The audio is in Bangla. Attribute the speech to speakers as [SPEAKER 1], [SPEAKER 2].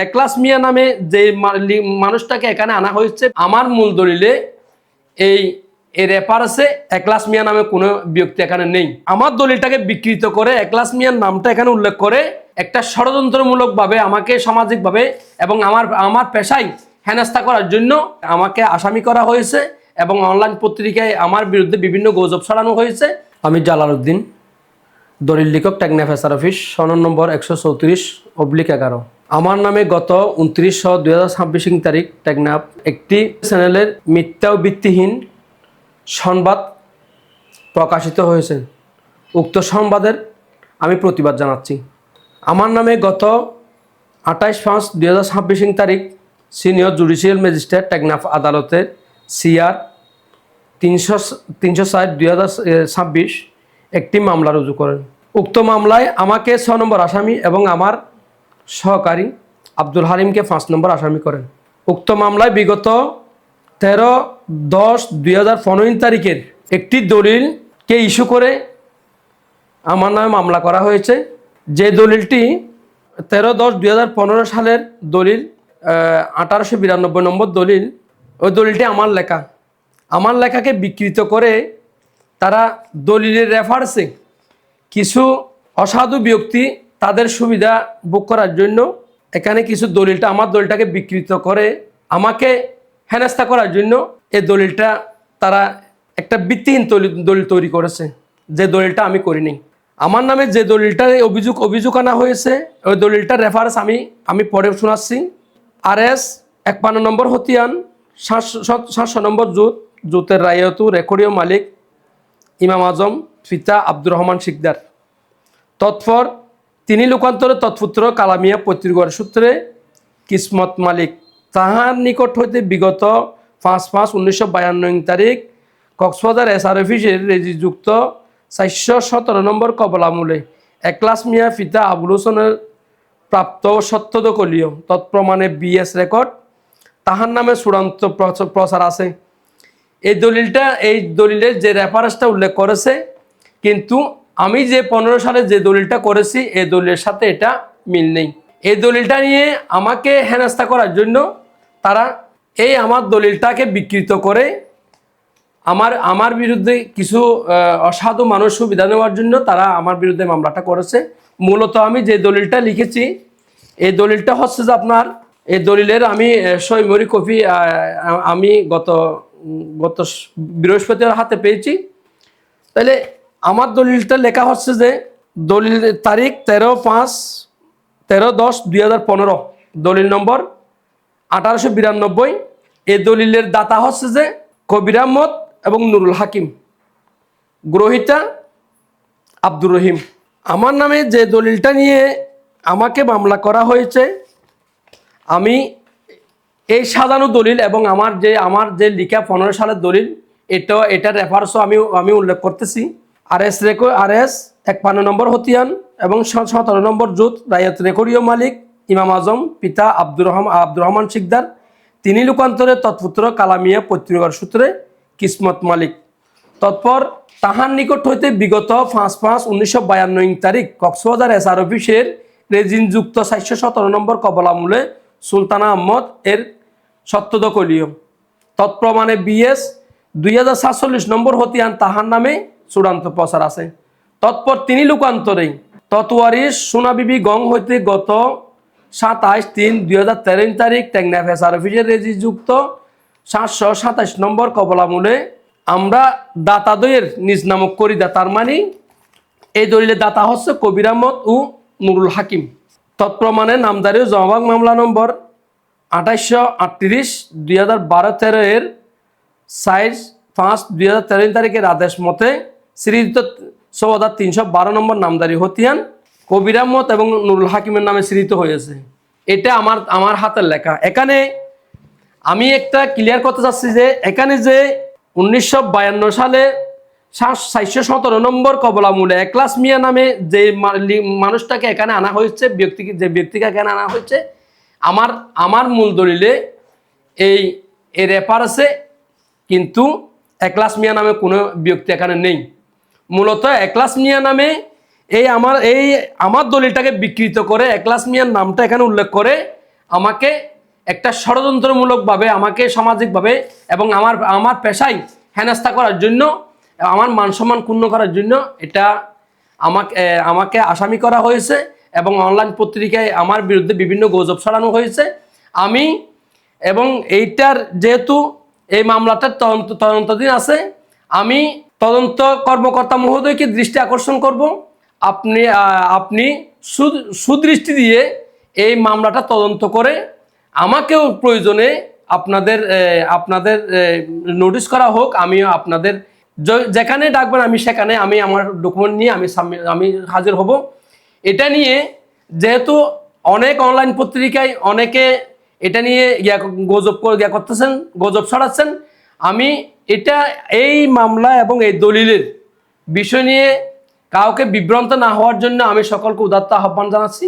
[SPEAKER 1] একলাস মিয়া নামে যে মানুষটাকে এখানে আনা হয়েছে, আমার মূল দলিলে এই রেফারেন্সে একলাস মিয়া নামে কোনো ব্যক্তি এখানে নেই। আমার দলিলটাকে বিকৃত করে একলাস মিয়ার নামটা এখানে উল্লেখ করে একটা ষড়যন্ত্রমূলক ভাবে আমাকে সামাজিকভাবে এবং আমার পেশায় হেনস্থা করার জন্য আমাকে আসামি করা হয়েছে এবং অনলাইন পত্রিকায় আমার বিরুদ্ধে বিভিন্ন গুজব ছড়ানো হয়েছে। আমি জালালউদ্দিন, দলিল লেখক, টেকনাফ এসআর অফিস, সনদ নম্বর 134/11। আমার নামে গত 29/2026 তারিখ টেকনাফ একটি চ্যানেলের মিথ্যা ও ভিত্তিহীন সংবাদ প্রকাশিত হয়েছে। উক্ত সংবাদের আমি প্রতিবাদ জানাচ্ছি। আমার নামে গত 28/5/2026 তারিখ সিনিয়র জুডিশিয়াল ম্যাজিস্ট্রেট টেকনাফ আদালতের CR 360/2026 একটি মামলা রুজু করেন। উক্ত মামলায় আমাকে 6 নম্বর আসামি এবং আমার সহকারী আব্দুল হালিমকে 5 নম্বর আসামি করেন। উক্ত মামলায় বিগত 13/10/2015 তারিখের একটি দলিলকে ইস্যু করে আমার নামে মামলা করা হয়েছে। যে দলিলটি 13/10/2015 সালের দলিল, 1892 নম্বর দলিল, ওই দলিলটি আমার লেখাকে বিকৃত করে তারা দলিলের রেফারেন্সে কিছু অসাধু ব্যক্তি তাদের সুবিধা ভোগ করার জন্য এখানে কিছু আমার দলিলটাকে বিকৃত করে আমাকে হেনস্থা করার জন্য এই দলিলটা তারা একটা ভিত্তিহীন দলিল তৈরি করেছে, যে দলিলটা আমি করিনি। আমার নামে যে দলিলটার অভিযোগ আনা হয়েছে ওই দলিলটার রেফারেন্স আমি পরে শোনাচ্ছি। RS 51 নম্বর হতিয়ান 700 নম্বর জুতের রায়তু রেকর্ডীয় মালিক ইমাম আজম পিতা আব্দুর রহমান শিকদার। তৎপর তিনি লোকান্তরে তৎপুত্র কালামিয়া পৈতৃকর সূত্রে কিসমত মালিক তাহার নিকট হইতে বিগত 5/5/1952 তারিখ কক্সবাজার এসআর অফিসের রেজিযুক্ত 417 নম্বর কবলামূলে একলাস মিয়া পিতা আবুল হোসেনের প্রাপ্ত সত্যদকলীয় তৎপ্রমাণে BS রেকর্ড তাহার নামে চূড়ান্ত প্রচার আছে। এই দলিলের যে রেফারেন্সটা উল্লেখ করেছে, কিন্তু আমি যে 15 সালে যে দলিলটা করেছি এই দলিলের সাথে এটা মিল নেই। এই দলিলটা নিয়ে আমাকে হেনস্থা করার জন্য তারা আমার দলিলটাকে বিকৃত করে আমার বিরুদ্ধে কিছু অসাধু মানুষ সুবিধা নেওয়ার জন্য তারা আমার বিরুদ্ধে মামলাটা করেছে। মূলত আমি যে দলিলটা লিখেছি এই দলিলটা হচ্ছে যে আপনার এই দলিলের আমি সইমরি কপি আমি গত বৃহস্পতিবার হাতে পেয়েছি। তাহলে আমার দলিলটা লেখা হচ্ছে যে দলিলের তারিখ 13/10/2015, দলিল নম্বর 1892। এই দলিলের দাতা হচ্ছে যে কবির আহমদ এবং নুরুল হাকিম, গ্রহিতা আব্দুর রহিম। আমার নামে যে দলিলটা নিয়ে আমাকে মামলা করা হয়েছে, আমি এই সাজানো দলিল এবং আমার যে লিখা 15 সালের দলিল এটার রেফারেন্সও আমি উল্লেখ করতেছি। RS 51 নম্বর হতিয়ান এবং 17 নম্বর জুত রায়ত রেকর্ডীয় মালিক ইমাম আজম পিতা আব্দুর রহমান শিকদার, তিনি লোকান্তরে তৎপুত্র কালামিয়া পৈতৃকর সূত্রে কিসমত মালিক। তৎপর তাহার নিকট হইতে বিগত 5/5/1952 তারিখ কক্সবাজার এসআর অফিসের রেজিনযুক্ত 417 নম্বর কবলামূলে সুলতানা আহমদ এর সত্যদকলীয় তৎপ্রমাণে BS 2047 নম্বর হতিয়ান তাহার নামে চূড়ান্ত প্রচার আছে। তৎপর তিনি লোকান্তরে ততোয়ারিশ সোনাবিবি গং হইতে গত 27/3/2023 তারিখ টেকনাফ এসআর অফিসের রেজিযুক্ত 727 নম্বর কবলামূলে আমরা দাতাদ্বয়ের নিজ নামক করি দাতার মানি এই দলিলের দাতা হচ্ছে কবির আহমদ ও নুরুল হাকিম। তৎপ্রমাণে নামদারি ও জমাবাগ মামলা নম্বর 2838/2012-13 এর 4/5/2023 তারিখের আদেশ মতে শ্রীযুক্ত 4312 নম্বর নামদারি হতিয়ান কবির আহমদ এবং নুরুল হাকিমের নামে স্মৃত হয়েছে। এটা আমার হাতের লেখা। এখানে আমি একটা ক্লিয়ার করতে চাচ্ছি যে এখানে যে 1952 সালে 417 নম্বর কবলামূলে একলাস মিয়া নামে যে মানুষটাকে এখানে আনা হয়েছে, ব্যক্তিকে এখানে আনা হয়েছে, আমার মূল দলিলে এই রেফারেন্সে কিন্তু একলাস মিয়া নামে কোনো ব্যক্তি এখানে নেই। মূলত একলাস মিয়া নামে আমার দলিলটাকে বিকৃত করে একলাস মিয়ার নামটা এখানে উল্লেখ করে আমাকে একটা ষড়যন্ত্রমূলকভাবে, আমাকে সামাজিকভাবে এবং আমার পেশায় হেনস্থা করার জন্য, আমার মান সম্মান ক্ষুণ্ণ করার জন্য এটা আমাকে আসামি করা হয়েছে এবং অনলাইন পত্রিকায় আমার বিরুদ্ধে বিভিন্ন গুজব ছড়ানো হয়েছে। আমি এবং এইটার যেহেতু এই মামলাটার তদন্তাধীন আছে, আমি তদন্ত কর্মকর্তা মহোদয়কে দৃষ্টি আকর্ষণ করব, আপনি সুদৃষ্টি দিয়ে এই মামলাটা তদন্ত করে আমাকেও প্রয়োজনে আপনাদের নোটিশ করা হোক। আমিও আপনাদের যেখানে ডাকবেন আমি সেখানে আমার ডকুমেন্ট নিয়ে আমি হাজির হব। এটা নিয়ে যেহেতু অনেক অনলাইন পত্রিকায় অনেকে এটা নিয়ে করতেছেন, গুজব ছড়াচ্ছেন, আমি এই মামলা এবং এই দলিলের বিষয় নিয়ে কাউকে বিভ্রান্ত না হওয়ার জন্য আমি সকলকে উদাত্ত আহ্বান জানাচ্ছি।